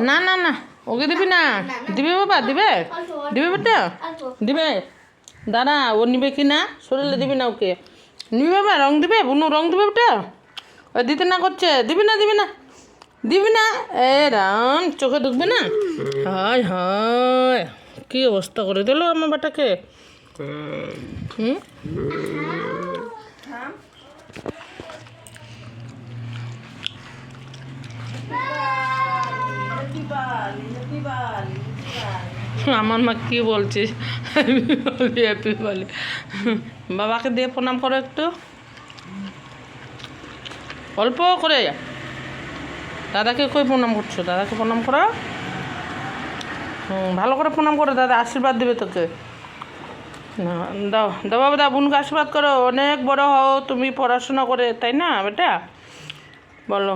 না না না, ওকে দিবি না। দিবে বাবা, দিবে দিবে বেটা, দিবে। দাঁড়া, ও নিবে কি না, শরীরে দিবি না ওকে। নিবি বাবা, রং দিবে, বুনু রং দিবে বেটা। ও দিতে না করছে, দিবি না দিবি না দিবি না। এ রাম, চোখে ঢুকবে না। হায় হায়, কি অবস্থা করে দিল আমার বেটাকে। হুম, আমার মা কি বলছিস, বলি হ্যাপি বলি। বাবাকে দিয়ে প্রণাম করো একটু, অল্প করে। দাদাকে কই প্রণাম করছো, দাদাকে প্রণাম করো। ভালো করে প্রণাম করো, দাদা আশীর্বাদ দেবে তোকে। দাও দাও বাবা, দাও, বোনকে আশীর্বাদ করো, অনেক বড় হও তুমি পড়াশোনা করে, তাই না বেটা? বলো।